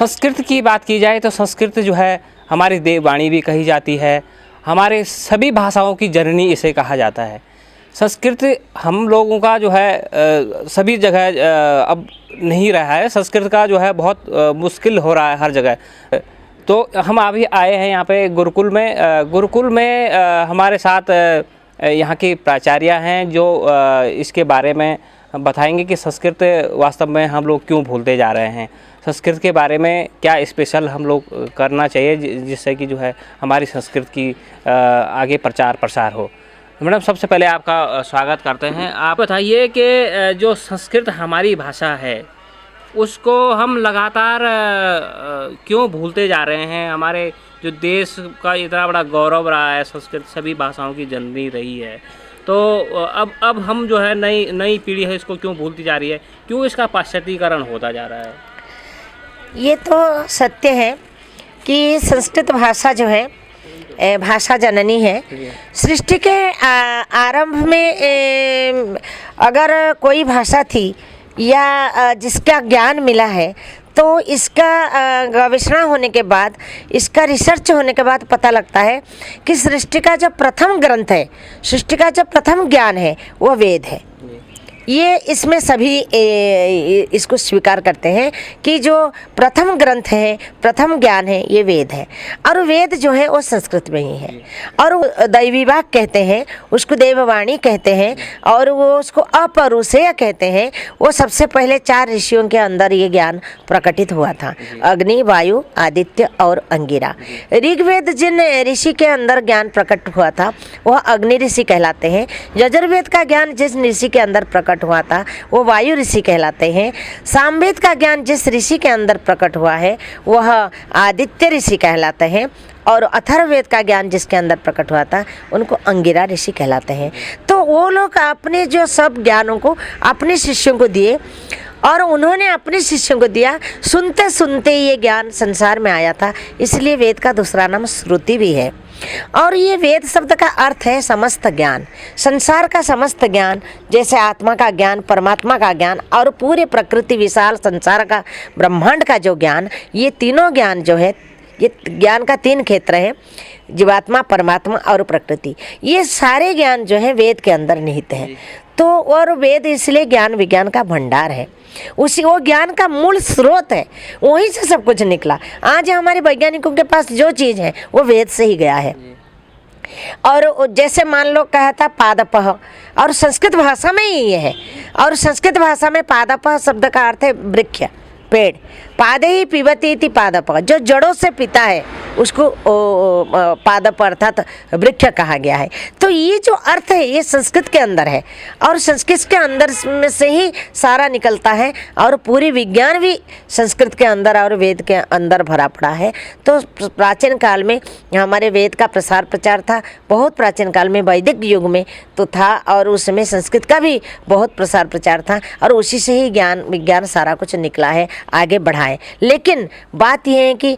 संस्कृत की बात की जाए तो संस्कृत जो है हमारी देववाणी भी कही जाती है, हमारे सभी भाषाओं की जननी इसे कहा जाता है। संस्कृत हम लोगों का जो है सभी जगह अब नहीं रहा है, संस्कृत का जो है बहुत मुश्किल हो रहा है हर जगह। तो हम अभी आए हैं यहाँ पे गुरुकुल में हमारे साथ यहाँ की प्राचार्य हैं जो इसके बारे में बताएंगे कि संस्कृत वास्तव में हम लोग क्यों भूलते जा रहे हैं, संस्कृत के बारे में क्या स्पेशल हम लोग करना चाहिए जिससे कि जो है हमारी संस्कृत की आगे प्रचार प्रसार हो। मैडम, सबसे पहले आपका स्वागत करते हैं। आप बताइए कि जो संस्कृत हमारी भाषा है उसको हम लगातार क्यों भूलते जा रहे हैं। हमारे जो देश का इतना बड़ा गौरव रहा है, संस्कृत सभी भाषाओं की जननी रही है, तो अब हम जो है नई पीढ़ी है इसको क्यों भूलती जा रही है, क्यों इसका पाश्चात्यीकरण होता जा रहा है? ये तो सत्य है कि संस्कृत भाषा जो है भाषा जननी है। सृष्टि के आरंभ में अगर कोई भाषा थी या जिसका ज्ञान मिला है तो इसका गवेषणा होने के बाद, इसका रिसर्च होने के बाद पता लगता है कि सृष्टि का जो प्रथम ग्रंथ है, सृष्टि का जो प्रथम ज्ञान है वो वेद है। ये इसमें सभी इसको स्वीकार करते हैं कि जो प्रथम ग्रंथ है, प्रथम ज्ञान है, ये वेद है। और वेद जो है वो संस्कृत में ही है और दैवी वाक् कहते हैं, उसको देववाणी कहते हैं और वो उसको अपरुषेय कहते हैं। वो सबसे पहले 4 ऋषियों के अंदर ये ज्ञान प्रकटित हुआ था, अग्नि, वायु, आदित्य और अंगिरा। ऋग्वेद जिन ऋषि के अंदर ज्ञान प्रकट हुआ था वह अग्नि ऋषि कहलाते हैं। यजुर्वेद का ज्ञान जिस ऋषि के अंदर प्रकट हुआ था वो वायु ऋषि कहलाते हैं। सामवेद का ज्ञान जिस ऋषि के अंदर प्रकट हुआ है वह आदित्य ऋषि कहलाते हैं और अथर्ववेद का ज्ञान जिसके अंदर प्रकट हुआ था उनको अंगिरा ऋषि कहलाते हैं। तो वो लोग अपने जो सब ज्ञानों को अपने शिष्यों को दिए और उन्होंने अपने शिष्यों को दिया। सुनते सुनते ये ज्ञान संसार में आया था, इसलिए वेद का दूसरा नाम श्रुति भी है। और ये वेद शब्द का अर्थ है समस्त ज्ञान, संसार का समस्त ज्ञान, जैसे आत्मा का ज्ञान, परमात्मा का ज्ञान और पूरे प्रकृति विशाल संसार का, ब्रह्मांड का जो ज्ञान, ये तीनों ज्ञान जो है, ये ज्ञान का 3 क्षेत्र है, जीवात्मा, परमात्मा और प्रकृति। ये सारे ज्ञान जो है वेद के अंदर निहित है। तो और वेद इसलिए ज्ञान विज्ञान का भंडार है, उसी वो ज्ञान का मूल स्रोत है, वहीं से सब कुछ निकला। आज हमारे वैज्ञानिकों के पास जो चीज़ है वो वेद से ही गया है। और जैसे मान लो कहा था पादपः, और संस्कृत भाषा में ही ये है। और संस्कृत भाषा में पादपः शब्द का अर्थ है वृक्ष, पेड़। पादे ही पिबती इति पादप, जो जड़ों से पीता है उसको पादप अर्थात वृक्ष कहा गया है। तो ये जो अर्थ है ये संस्कृत के अंदर है और संस्कृत के अंदर में से ही सारा निकलता है और पूरी विज्ञान भी संस्कृत के अंदर और वेद के अंदर भरा पड़ा है। तो प्राचीन काल में हमारे वेद का प्रसार प्रचार था, बहुत प्राचीन काल में वैदिक युग में तो था और उसमें संस्कृत का भी बहुत प्रसार प्रचार था और उसी से ही ज्ञान विज्ञान सारा कुछ निकला है, आगे बढ़ा है। लेकिन बात यह है कि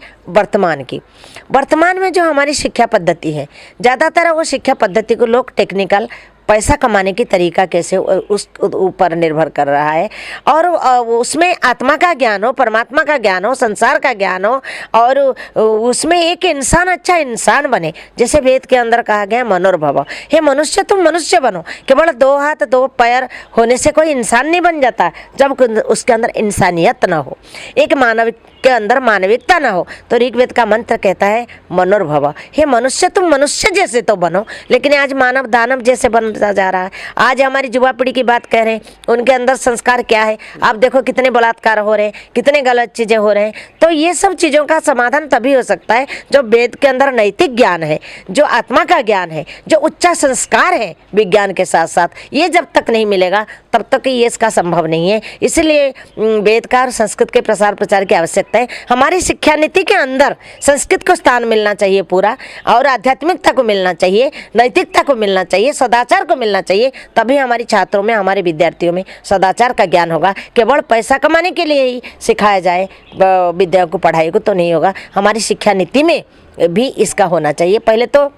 वर्तमान में जो हमारी शिक्षा पद्धति है, ज़्यादातर वो शिक्षा पद्धति को लोग टेक्निकल पैसा कमाने की तरीका कैसे उस ऊपर निर्भर कर रहा है और उसमें आत्मा का ज्ञान हो, परमात्मा का ज्ञान हो, संसार का ज्ञान हो और उसमें एक इंसान अच्छा इंसान बने। जैसे वेद के अंदर कहा गया मनोर्भव, हे मनुष्य तुम मनुष्य बनो। केवल 2 हाथ 2 पैर होने से कोई इंसान नहीं बन जाता जब उसके अंदर इंसानियत ना हो, एक मानव के अंदर मानविकता ना हो। तो ऋग्वेद का मंत्र कहता है मनोर्भव, हे मनुष्य तुम मनुष्य जैसे तो बनो। लेकिन आज मानव दानव जैसे बनता जा रहा है। आज हमारी युवा पीढ़ी की बात कह रहे हैं, उनके अंदर संस्कार क्या है? आप देखो कितने बलात्कार हो रहे हैं, कितने गलत चीज़ें हो रहे हैं। तो ये सब चीज़ों का समाधान तभी हो सकता है जो वेद के अंदर नैतिक ज्ञान है, जो आत्मा का ज्ञान है, जो उच्च संस्कार है विज्ञान के साथ साथ। ये जब तक नहीं मिलेगा तब तक ये इसका संभव नहीं है। इसलिए वेद का और संस्कृत के प्रसार प्रचार की आवश्यकता है। हमारी शिक्षा नीति के अंदर संस्कृत को स्थान मिलना चाहिए पूरा, और आध्यात्मिकता को मिलना चाहिए, नैतिकता को मिलना चाहिए, सदाचार को मिलना चाहिए। तभी हमारे छात्रों में, हमारे विद्यार्थियों में सदाचार का ज्ञान होगा। केवल पैसा कमाने के लिए ही सिखाया जाए विद्या को, पढ़ाई को तो नहीं होगा। हमारी शिक्षा नीति में भी इसका होना चाहिए। पहले तो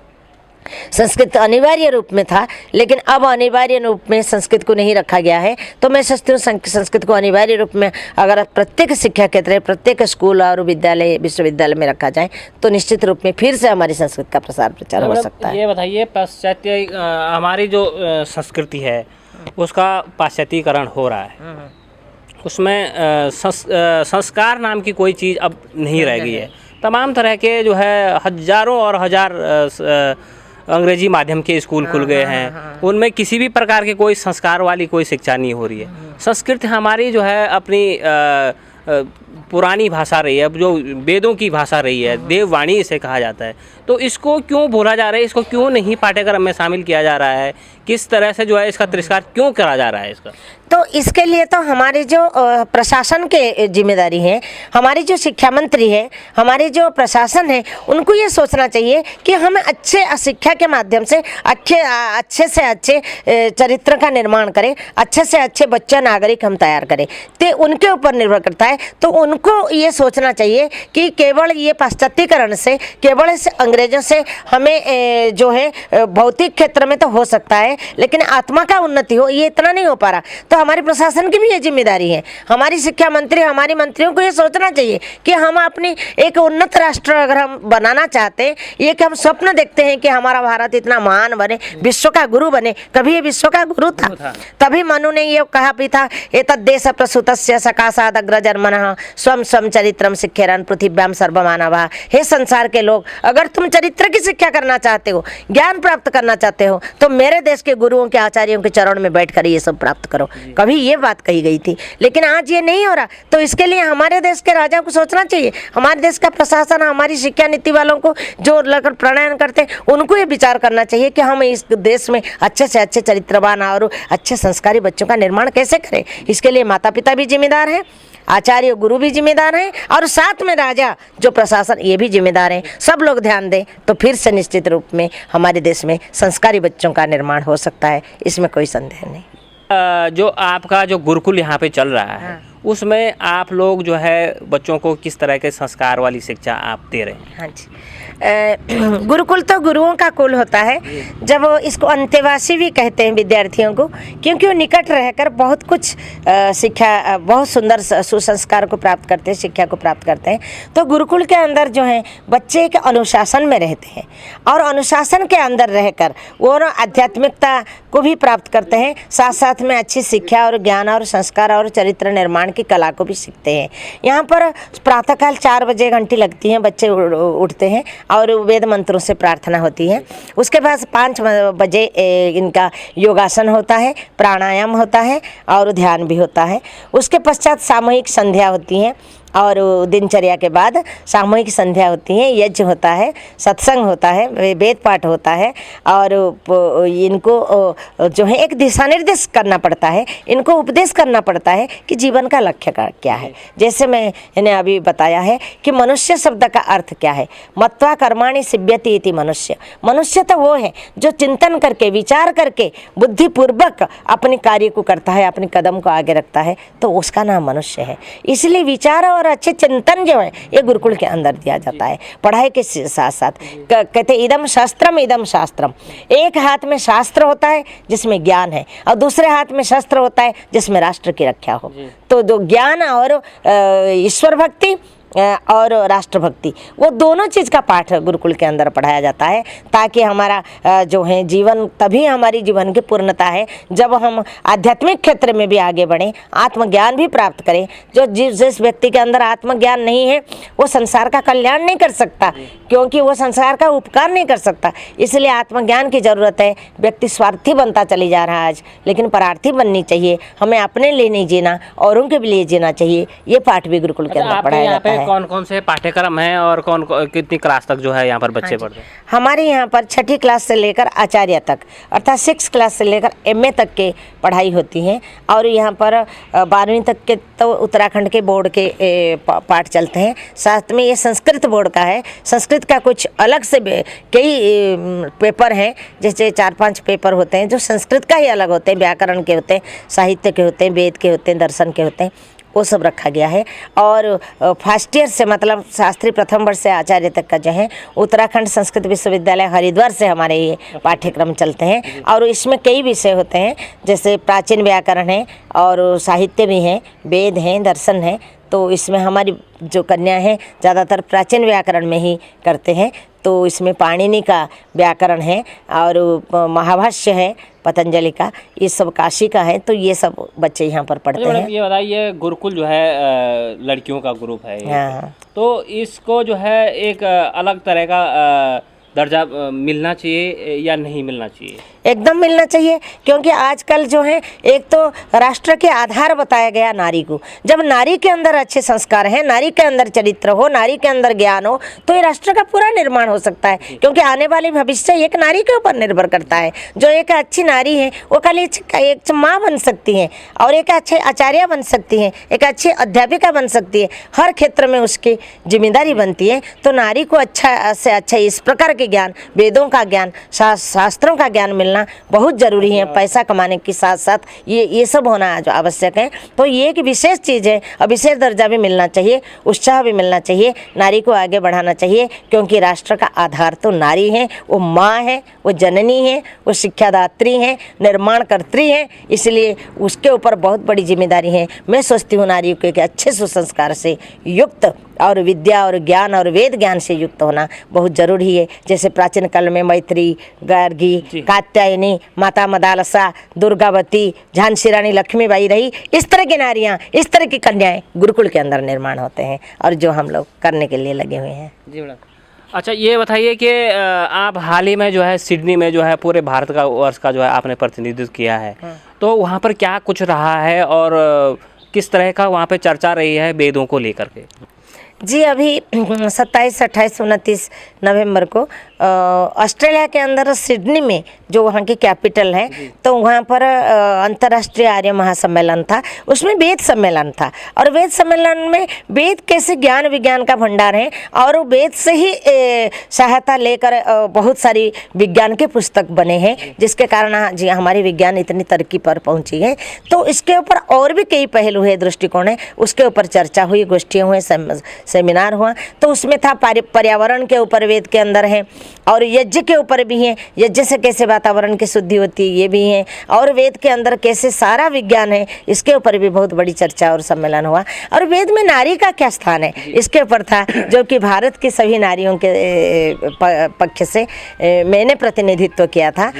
संस्कृत अनिवार्य रूप में था, लेकिन अब अनिवार्य रूप में संस्कृत को नहीं रखा गया है। तो मैं सोचती हूँ संस्कृत को अनिवार्य रूप में अगर प्रत्येक शिक्षा क्षेत्र, प्रत्येक स्कूल और विद्यालय, विश्वविद्यालय में रखा जाए तो निश्चित रूप में फिर से हमारी संस्कृत का प्रसार प्रचार हो सकता है। ये बताइए, पाश्चात्य हमारी जो संस्कृति है उसका पाश्चात्यकरण हो रहा है, उसमें संस्कार नाम की कोई चीज़ अब नहीं रह गई है। तमाम तरह के जो है हजारों और हजार अंग्रेजी माध्यम के स्कूल खुल गए हैं, उनमें किसी भी प्रकार के कोई संस्कार वाली कोई शिक्षा नहीं हो रही है। संस्कृत हमारी जो है अपनी पुरानी भाषा रही है, जो वेदों की भाषा रही है, देववाणी इसे कहा जाता है। तो इसको क्यों भूला जा रहा है, इसको क्यों नहीं पाठ्यक्रम में शामिल किया जा रहा है, किस तरह से जो है इसका तिरस्कार क्यों करा जा रहा है इसका? तो इसके लिए तो हमारे जो प्रशासन के जिम्मेदारी है, हमारी जो शिक्षा मंत्री है, हमारे जो प्रशासन है, उनको ये सोचना चाहिए कि हमें अच्छे शिक्षा के माध्यम से अच्छे से अच्छे चरित्र का निर्माण करें, अच्छे से अच्छे बच्चे नागरिक हम तैयार करें। तो उनके ऊपर निर्भर करता है। तो उनको ये सोचना चाहिए कि केवल ये पाश्चात्यकरण से, केवल इस अंग्रेजों से हमें जो है भौतिक क्षेत्र में तो हो सकता है, लेकिन आत्मा का उन्नति हो, ये इतना नहीं हो पा रहा। तो हमारे प्रशासन की भी ये जिम्मेदारी है। हमारी शिक्षा मंत्री, हमारी मंत्रियों को ये सोचना चाहिए कि हम अपनी एक उन्नत राष्ट्र अगर हम बनाना चाहते हैं, ये कि हम स्वप्न देखते हैं कि हमारा भारत इतना महान बने, विश्व का गुरु बने। कभी ये विश्व का गुरु था, तभी मनु ने ये कहा भी था, एतद् देश प्रसूतस्य सकाशाद अग्रजन्मनः स्वम स्वम चरित्रम शिक्षेरन् पृथिव्याम सर्वमानवः। हे संसार के लोग, अगर तुम चरित्र की शिक्षा करना चाहते हो, ज्ञान प्राप्त करना चाहते हो, तो मेरे देश के गुरुओं के, आचार्यों के चरण में बैठकर ये सब प्राप्त करो। कभी ये बात कही गई थी, लेकिन आज ये नहीं हो रहा। तो इसके लिए हमारे देश के राजाओं को सोचना चाहिए, हमारे देश का प्रशासन, हमारी शिक्षा नीति वालों को जो लेकर प्रणयन करते हैं, उनको ये विचार करना चाहिए कि हम इस देश में अच्छे से अच्छे चरित्रवान और अच्छे संस्कारी बच्चों का निर्माण कैसे करें। इसके लिए माता पिता भी जिम्मेदार हैं, आचार्य गुरु भी जिम्मेदार हैं, और साथ में राजा जो प्रशासन, ये भी जिम्मेदार हैं। सब लोग ध्यान दें तो फिर से निश्चित रूप में हमारे देश में संस्कारी बच्चों का निर्माण हो सकता है, इसमें कोई संदेह नहीं। जो आपका जो गुरुकुल यहाँ पे चल रहा है, उसमें आप लोग जो है बच्चों को किस तरह के संस्कार वाली शिक्षा आप दे रहे हैं? हाँ जी, गुरुकुल तो गुरुओं का कुल होता है। जब इसको अंतेवासी भी कहते हैं विद्यार्थियों को, क्योंकि वो निकट रहकर बहुत कुछ शिक्षा, बहुत सुंदर सुसंस्कार को प्राप्त करते हैं, शिक्षा को प्राप्त करते हैं। तो गुरुकुल के अंदर जो है बच्चे एक अनुशासन में रहते हैं, और अनुशासन के अंदर रहकर वो आध्यात्मिकता को भी प्राप्त करते हैं, साथ साथ में अच्छी शिक्षा और ज्ञान और संस्कार और चरित्र निर्माण की कला को भी सीखते हैं। यहाँ पर प्रातःकाल 4 बजे घंटी लगती है, बच्चे उठते हैं और वेद मंत्रों से प्रार्थना होती है। उसके बाद 5 बजे इनका योगासन होता है, प्राणायाम होता है और ध्यान भी होता है। उसके पश्चात सामूहिक संध्या होती है, और दिनचर्या के बाद सामूहिक संध्या होती है, यज्ञ होता है, सत्संग होता है, वेद पाठ होता है, और इनको जो है एक दिशा निर्देश करना पड़ता है, इनको उपदेश करना पड़ता है कि जीवन का लक्ष्य क्या है। जैसे मैंने अभी बताया है कि मनुष्य शब्द का अर्थ क्या है, मत्वा कर्माणि सिद्ध्यति इति मनुष्य। मनुष्य तो वो है जो चिंतन करके, विचार करके, बुद्धिपूर्वक अपने कार्य को करता है, अपने कदम को आगे रखता है, तो उसका नाम मनुष्य है। इसलिए विचार और अच्छे चिंतन जो है ये गुरुकुल के अंदर दिया जाता है। पढ़ाई के साथ साथ कहते इदम शास्त्रम इदम शास्त्रम, एक हाथ में शास्त्र होता है जिसमें ज्ञान है, और दूसरे हाथ में शस्त्र होता है जिसमें राष्ट्र की रक्षा हो। तो जो ज्ञान और ईश्वर भक्ति और राष्ट्रभक्ति, वो दोनों चीज़ का पाठ गुरुकुल के अंदर पढ़ाया जाता है, ताकि हमारा जो है जीवन, तभी हमारी जीवन की पूर्णता है जब हम आध्यात्मिक क्षेत्र में भी आगे बढ़ें, आत्मज्ञान भी प्राप्त करें। जो जिस व्यक्ति के अंदर आत्मज्ञान नहीं है वो संसार का कल्याण नहीं कर सकता, क्योंकि वो संसार का उपकार नहीं कर सकता। इसलिए आत्मज्ञान की ज़रूरत है। व्यक्ति स्वार्थी बनता चली जा रहा है आज, लेकिन परार्थी बननी चाहिए। हमें अपने लिए नहीं जीना, औरों के लिए जीना चाहिए। ये पाठ भी गुरुकुल के अंदर पढ़ाया जाता है। कौन कौन से पाठ्यक्रम हैं और कितनी क्लास तक जो है यहाँ पर बच्चे पढ़ते हैं? हमारे यहाँ पर 6ठी क्लास से लेकर आचार्य तक, अर्थात 6 क्लास से लेकर MA तक के पढ़ाई होती है। और यहाँ पर 12वीं तक के तो उत्तराखंड के बोर्ड के पाठ चलते हैं। साथ में ये संस्कृत बोर्ड का है। संस्कृत का कुछ अलग से कई पेपर हैं, जैसे 4-5 पेपर होते हैं जो संस्कृत का ही अलग होते हैं, व्याकरण के होते हैं, साहित्य के होते हैं, वेद के होते हैं, दर्शन के होते हैं। वो सब रखा गया है। और फर्स्ट ईयर से मतलब शास्त्री प्रथम वर्ष से आचार्य तक का जो है उत्तराखंड संस्कृत विश्वविद्यालय हरिद्वार से हमारे ये पाठ्यक्रम चलते हैं। और इसमें कई विषय होते हैं, जैसे प्राचीन व्याकरण है और साहित्य भी है, वेद हैं, दर्शन है। तो इसमें हमारी जो कन्या है ज़्यादातर प्राचीन व्याकरण में ही करते हैं। तो इसमें पाणिनि का व्याकरण है और महाभाष्य है पतंजलि का, ये सब काशी का है। तो ये सब बच्चे यहाँ पर पढ़ते हैं। ये बताइए, गुरुकुल जो है लड़कियों का ग्रुप है, हाँ, तो इसको जो है एक अलग तरह का दर्जा मिलना चाहिए या नहीं मिलना चाहिए? एकदम मिलना चाहिए, क्योंकि आजकल जो है एक तो राष्ट्र के आधार बताया गया नारी को। जब नारी के अंदर अच्छे संस्कार हैं, नारी के अंदर चरित्र हो, नारी के अंदर ज्ञान हो, तो ये राष्ट्र का पूरा निर्माण हो सकता है। क्योंकि आने वाली भविष्य एक नारी के ऊपर निर्भर करता है। जो एक अच्छी नारी है वो कल एक माँ बन सकती है और एक अच्छे आचार्य बन सकती है, एक अच्छी अध्यापिका बन सकती है। हर क्षेत्र में उसकी जिम्मेदारी बनती है। तो नारी को अच्छा से अच्छा इस प्रकार के ज्ञान, वेदों का ज्ञान, शास्त्रों का ज्ञान मिलना बहुत जरूरी है। पैसा कमाने के साथ साथ ये सब होना जो आवश्यक है। तो ये एक विशेष चीज़ है और विशेष दर्जा भी मिलना चाहिए, उत्साह भी मिलना चाहिए, नारी को आगे बढ़ाना चाहिए। क्योंकि राष्ट्र का आधार तो नारी है, वो माँ है, वो जननी है, वो शिक्षादात्री है, निर्माणकर्त्री है। इसलिए उसके ऊपर बहुत बड़ी जिम्मेदारी है। मैं सोचती हूँ नारी को एक अच्छे सुसंस्कार से युक्त और विद्या और ज्ञान और वेद ज्ञान से युक्त होना बहुत जरूरी है। जैसे प्राचीन काल में मैत्री, गार्गी, कात्यायनी, माता मदालसा, दुर्गावती, झांसी रानी लक्ष्मीबाई रही, इस तरह की नारियाँ, इस तरह की कन्याएं गुरुकुल के अंदर निर्माण होते हैं और जो हम लोग करने के लिए लगे हुए हैं। जी मैडम। अच्छा, ये बताइए कि आप हाल ही में जो है सिडनी में जो है पूरे भारत का वर्ष का जो है आपने प्रतिनिधित्व किया है, तो वहाँ पर क्या कुछ रहा है और किस तरह का वहाँ पे चर्चा रही है वेदों को लेकर के? जी, अभी 27, 28, 29 नवंबर को ऑस्ट्रेलिया के अंदर सिडनी में जो वहाँ की कैपिटल है, तो वहाँ पर अंतर्राष्ट्रीय आर्य महासम्मेलन था। उसमें वेद सम्मेलन था और वेद सम्मेलन में वेद कैसे ज्ञान विज्ञान का भंडार है और वेद से ही सहायता लेकर बहुत सारी विज्ञान के पुस्तक बने हैं, जिसके कारण जी हमारी विज्ञान इतनी तरक्की पर पहुँची है। तो इसके ऊपर और भी कई पहलू है, दृष्टिकोण है, उसके ऊपर चर्चा हुई, गोष्ठियाँ हुए, सेमिनार हुआ। तो उसमें था पर्यावरण के ऊपर वेद के अंदर है और यज्ञ के ऊपर भी है, यज्ञ से कैसे वातावरण की शुद्धि होती है ये भी है, और वेद के अंदर कैसे सारा विज्ञान है, इसके ऊपर भी बहुत बड़ी चर्चा और सम्मेलन हुआ। और वेद में नारी का क्या स्थान है इसके ऊपर था, जो कि भारत की सभी नारियों के पक्ष से मैंने प्रतिनिधित्व किया था।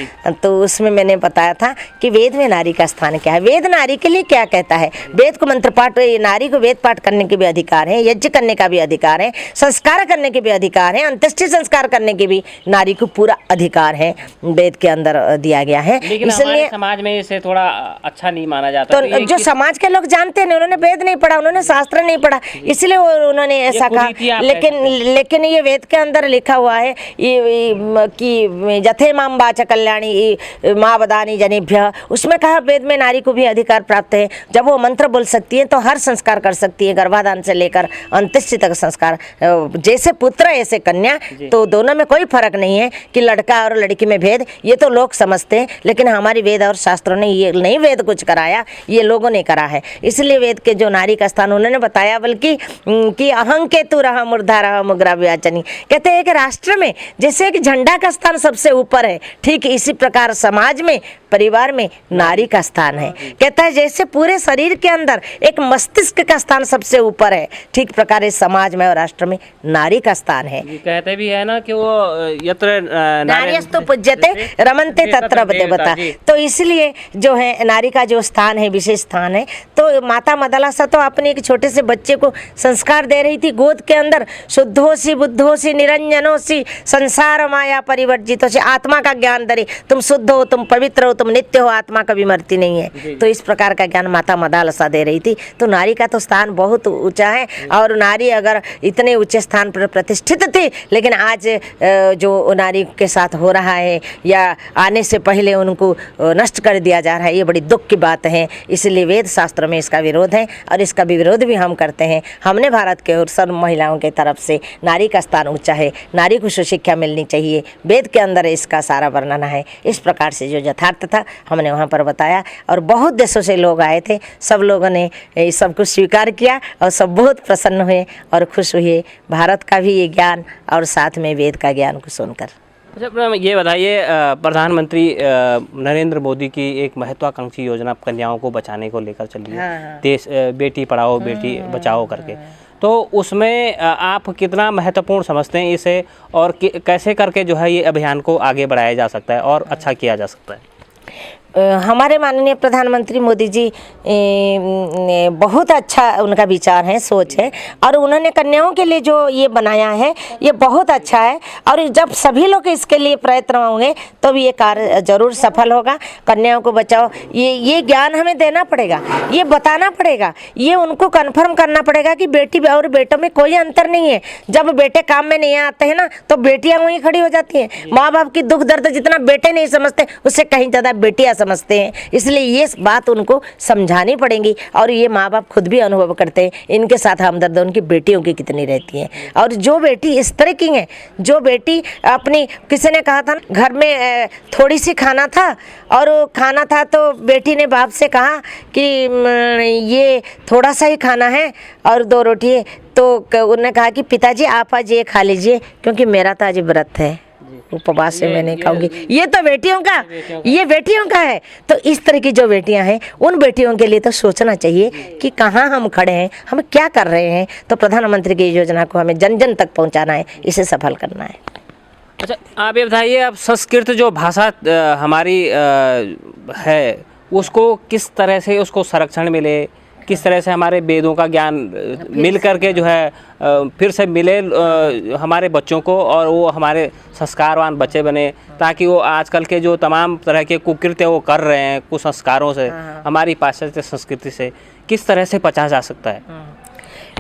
तो उसमें मैंने बताया था कि वेद में नारी का स्थान क्या है, वेद नारी के लिए क्या कहता है। वेद को मंत्र पाठ, नारी को वेद पाठ करने के भी अधिकार है, यज्ञ करने का भी अधिकार है, संस्कार करने के भी अधिकार है, अंत्येष्टि संस्कार करने के भी नारी को पूरा अधिकार है, वेद के अंदर दिया गया है। इसलिए समाज में इसे थोड़ा अच्छा नहीं माना जाता। तो जो समाज के लोग जानते हैं, उन्होंने वेद नहीं पढ़ा, उन्होंने शास्त्र नहीं पढ़ा, इसलिए उन्होंने ऐसा कहा। लेकिन ये वेद के अंदर लिखा हुआ है कि जथे माम वाच कल्याणी माँ वदानी जनेभ्य, उसमें कहा वेद में नारी को भी अधिकार प्राप्त है। जब वो मंत्र बोल सकती है तो हर संस्कार कर सकती है, गर्भाधान से लेकर अंत्येष्टि तक संस्कार, जैसे पुत्र ऐसे कन्या। तो दोनों में कोई फर्क नहीं है कि लड़का और लड़की में भेद, ये तो लोग समझते हैं, लेकिन हमारी वेद और शास्त्रों ने ये नहीं वेद कुछ कराया, ये लोगों ने करा है। इसलिए वेद के जो नारी का स्थान उन्होंने बताया, बल्कि कि अहं केतु रहा मूर्धा रहा मुग्रा व्याचनी, कहते हैं कि राष्ट्र में जैसे कि झंडा का स्थान सबसे ऊपर है, ठीक इसी प्रकार समाज में, परिवार में नारी का स्थान है। कहता है जैसे पूरे शरीर के अंदर एक मस्तिष्क का स्थान सबसे ऊपर है, ठीक प्रकार इस समाज में और राष्ट्र में नारी का स्थान है। कहते भी है ना कि वो यत्र नार्यस्तु पूज्यते रमन्ते तत्र देवता। तो इसलिए जो है नारी का जो स्थान है, विशेष स्थान है। तो माता मदालसा तो अपने एक छोटे से बच्चे को संस्कार दे रही थी गोद के अंदर, शुद्धोसी बुद्धोसी निरंजनोसी संसार माया परिवर्जितोसी, आत्मा का ज्ञान दे, तुम शुद्ध हो, तुम पवित्र हो, तुम नित्य हो, आत्मा कभी मरती नहीं है। तो इस प्रकार का ज्ञान माता मदालसा दे रही थी। तो नारी का तो स्थान बहुत ऊंचा है और नारी अगर इतने ऊंचे स्थान पर प्रतिष्ठित थी, लेकिन आज जो नारी के साथ हो रहा है या आने से पहले उनको नष्ट कर दिया जा रहा है, ये बड़ी दुख की बात है। इसलिए वेद शास्त्र में इसका विरोध है और इसका विरोध भी हम करते हैं। हमने भारत के और सर्व महिलाओं के तरफ से नारी का स्थान ऊंचा है, नारी को सुशिक्षा मिलनी चाहिए, वेद के अंदर इसका सारा वर्णन है। इस प्रकार से जो यथार्थ था हमने वहाँ पर बताया और बहुत देशों से लोग आए थे, सब लोगों ने इस सब कुछ स्वीकार किया और सब बहुत प्रसन्न हुए और खुश हुए भारत का भी ये ज्ञान और साथ में वेद का ज्ञान को सुनकर। अच्छा मैम, ये बताइए प्रधानमंत्री नरेंद्र मोदी की एक महत्वाकांक्षी योजना कन्याओं को बचाने को लेकर चल रही है, देश बेटी पढ़ाओ बेटी बचाओ करके, तो उसमें आप कितना महत्वपूर्ण समझते हैं इसे और कैसे करके जो है ये अभियान को आगे बढ़ाया जा सकता है और अच्छा किया जा सकता है? हमारे माननीय प्रधानमंत्री मोदी जी बहुत अच्छा उनका विचार है, सोच है और उन्होंने कन्याओं के लिए जो ये बनाया है ये बहुत अच्छा है और जब सभी लोग इसके लिए प्रयत्न होंगे तो भी ये कार्य जरूर सफल होगा। कन्याओं को बचाओ, ये ज्ञान हमें देना पड़ेगा, ये बताना पड़ेगा, ये उनको कन्फर्म करना पड़ेगा कि बेटी और बेटों में कोई अंतर नहीं है। जब बेटे काम में नहीं आते हैं ना तो बेटियाँ वहीं खड़ी हो जाती हैं। माँ बाप की दुख दर्द जितना बेटे नहीं समझते उससे कहीं ज़्यादा बेटियाँ समझते हैं, इसलिए ये बात उनको समझानी पड़ेगी और ये माँ बाप खुद भी अनुभव करते हैं। इनके साथ हमदर्द उनकी बेटियों की कितनी रहती है और जो बेटी इस तरह की है, जो बेटी अपनी, किसी ने कहा था घर में थोड़ी सी खाना था और खाना था तो बेटी ने बाप से कहा कि ये थोड़ा सा ही खाना है और 2 रोटी है, तो उन्होंने कहा कि पिताजी आप आज ये खा लीजिए क्योंकि मेरा तो आज व्रत है, उपवास से मैं नहीं खाऊंगी। ये तो बेटियों का, ये बेटियों का है। तो इस तरह की जो बेटियां हैं उन बेटियों के लिए तो सोचना चाहिए कि कहाँ हम खड़े हैं, हम क्या कर रहे हैं। तो प्रधानमंत्री की योजना को हमें जन जन तक पहुंचाना है, इसे सफल करना है। अच्छा आप ये बताइए, अब संस्कृत जो भाषा हमारी है उसको किस तरह से उसको संरक्षण मिले, किस तरह से हमारे वेदों का ज्ञान मिल करके जो है फिर से मिले हमारे बच्चों को और वो हमारे संस्कारवान बच्चे बने, ताकि वो आजकल के जो तमाम तरह के कुकृत्य वो कर रहे हैं कुसंस्कारों से, हमारी पाश्चात्य संस्कृति से किस तरह से बचा जा सकता है?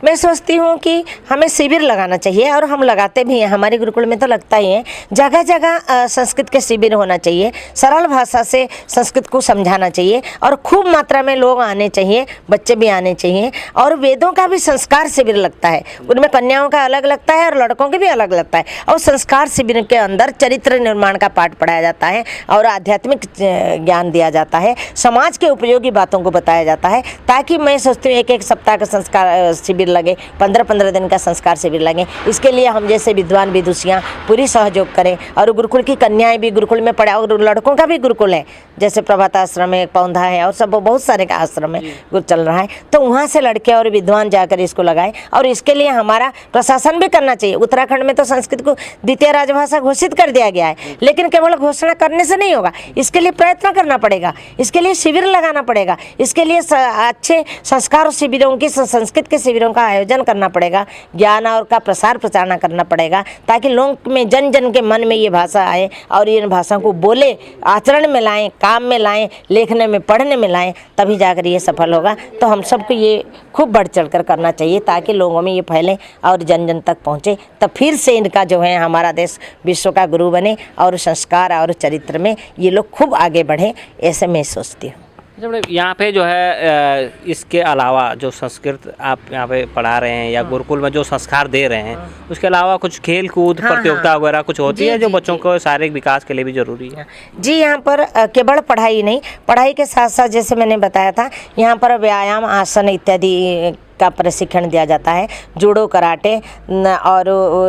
मैं सोचती हूँ कि हमें शिविर लगाना चाहिए और हम लगाते भी हैं, हमारे गुरुकुल में तो लगता ही है। जगह जगह संस्कृत के शिविर होना चाहिए, सरल भाषा से संस्कृत को समझाना चाहिए और खूब मात्रा में लोग आने चाहिए, बच्चे भी आने चाहिए। और वेदों का भी संस्कार शिविर लगता है, उनमें कन्याओं का अलग लगता है और लड़कों के भी अलग लगता है। और संस्कार शिविर के अंदर चरित्र निर्माण का पाठ पढ़ाया जाता है और आध्यात्मिक ज्ञान दिया जाता है, समाज के उपयोगी बातों को बताया जाता है, ताकि मैं सोचती हूँ 1-1 सप्ताह का संस्कार शिविर लगे, 15-15 दिन का संस्कार शिविर लगे। इसके लिए हम जैसे विद्वान विदुषियाँ पूरी सहयोग करें और गुरुकुल की कन्याएं भी गुरुकुल में पढ़े और लड़कों का भी गुरुकुल है, जैसे प्रभात आश्रम है, पौधा है और सब बहुत सारे का आश्रम है चल रहा है। तो वहाँ से लड़के और विद्वान जाकर इसको लगाएं और इसके लिए हमारा प्रशासन भी करना चाहिए। उत्तराखंड में तो संस्कृत को द्वितीय राजभाषा घोषित कर दिया गया है, लेकिन केवल घोषणा करने से नहीं होगा, इसके लिए प्रयत्न करना पड़ेगा, इसके लिए शिविर लगाना पड़ेगा, इसके लिए अच्छे संस्कार शिविरों की, संस्कृत के शिविरों का आयोजन करना पड़ेगा, ज्ञान और का प्रसार प्रचार करना पड़ेगा, ताकि लोग में जन जन के मन में ये भाषा आए और इन भाषा को बोले, आचरण में लाएं, काम में लाएं, लिखने में पढ़ने में लाएं, तभी जाकर ये सफल होगा। तो हम सबको ये खूब बढ़ चढ़ कर करना चाहिए ताकि लोगों में ये फैले और जन जन तक पहुँचे। तब फिर से इनका जो है हमारा देश विश्व का गुरु बने और संस्कार और चरित्र में ये लोग खूब आगे बढ़े, ऐसे मैं सोचती हूँ। यहाँ पे जो है इसके अलावा जो संस्कृत आप यहाँ पे पढ़ा रहे हैं या गुरुकुल में जो संस्कार दे रहे हैं, उसके अलावा कुछ खेल कूद प्रतियोगिता वगैरह कुछ होती है जो बच्चों को शारीरिक विकास के लिए भी जरूरी है? जी, यहाँ पर केवल पढ़ाई नहीं, पढ़ाई के साथ साथ जैसे मैंने बताया था, यहाँ पर व्यायाम, आसन इत्यादि का प्रशिक्षण दिया जाता है। जूडो, कराटे और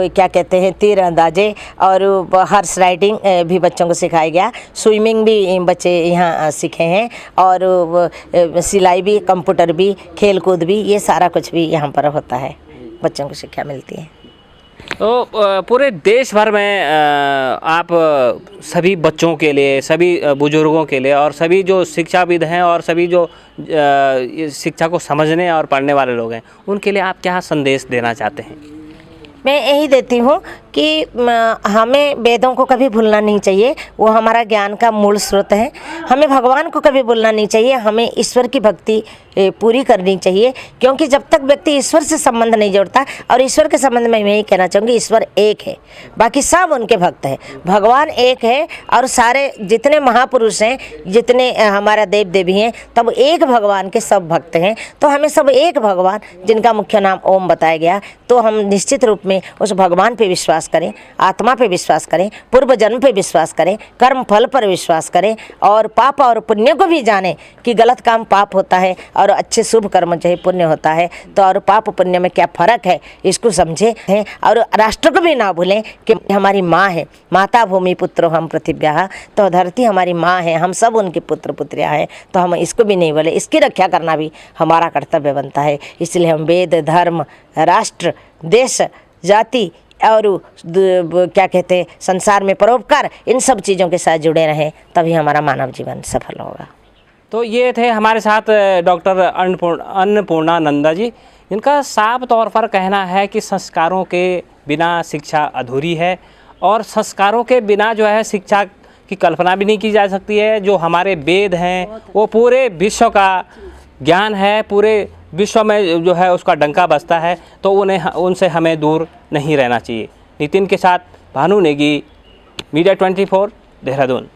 क्या कहते हैं तीर अंदाजे और हॉर्स राइडिंग भी बच्चों को सिखाया गया। स्विमिंग भी बच्चे यहाँ सीखे हैं और सिलाई भी, कंप्यूटर भी, खेल कूद भी, ये सारा कुछ भी यहाँ पर होता है, बच्चों को शिक्षा मिलती है। तो पूरे देश भर में आप सभी बच्चों के लिए, सभी बुजुर्गों के लिए और सभी जो शिक्षाविद हैं और सभी जो शिक्षा को समझने और पढ़ने वाले लोग हैं, उनके लिए आप क्या संदेश देना चाहते हैं? मैं यही देती हूँ कि हमें वेदों को कभी भूलना नहीं चाहिए, वो हमारा ज्ञान का मूल स्रोत है। हमें भगवान को कभी भूलना नहीं चाहिए, हमें ईश्वर की भक्ति पूरी करनी चाहिए, क्योंकि जब तक व्यक्ति ईश्वर से संबंध नहीं जोड़ता, और ईश्वर के संबंध में मैं यही कहना चाहूँगी, ईश्वर एक है, बाकी सब उनके भक्त हैं। भगवान एक है और सारे जितने महापुरुष हैं, जितने हमारा देव देवी हैं, तब एक भगवान के सब भक्त हैं। तो हमें सब एक भगवान, जिनका मुख्य नाम ओम बताया गया, तो हम निश्चित रूप में उस भगवान पे विश्वास करें, आत्मा पे विश्वास करें, पूर्व जन्म पे विश्वास करें, कर्म फल पर विश्वास करें, और पाप और पुण्य को भी जानें कि गलत काम पाप होता है और अच्छे शुभ कर्म जो है पुण्य होता है। तो और पाप पुण्य में क्या फ़र्क है, इसको समझे हैं। और राष्ट्र को भी ना भूलें कि हमारी माँ है, माता भूमि पुत्रो हम पृथिव्याः, तो धरती हमारी माँ है, हम सब उनके पुत्र पुत्रियाँ हैं। तो हम इसको भी नहीं भूलें, इसकी रक्षा करना भी हमारा कर्तव्य बनता है। इसलिए हम वेद, धर्म, राष्ट्र, देश, जाति और क्या कहते हैं, संसार में परोपकार, इन सब चीज़ों के साथ जुड़े रहें, तभी हमारा मानव जीवन सफल होगा। तो ये थे हमारे साथ डॉक्टर अन्नपूर्णा नंदा जी, जिनका साफ तौर पर कहना है कि संस्कारों के बिना शिक्षा अधूरी है, और संस्कारों के बिना जो है शिक्षा की कल्पना भी नहीं की जा सकती है। जो हमारे वेद हैं वो पूरे विश्व का ज्ञान है, पूरे विश्व में जो है उसका डंका बजता है, तो उनसे हमें दूर नहीं रहना चाहिए। नितिन के साथ भानु नेगी, मीडिया 24, देहरादून।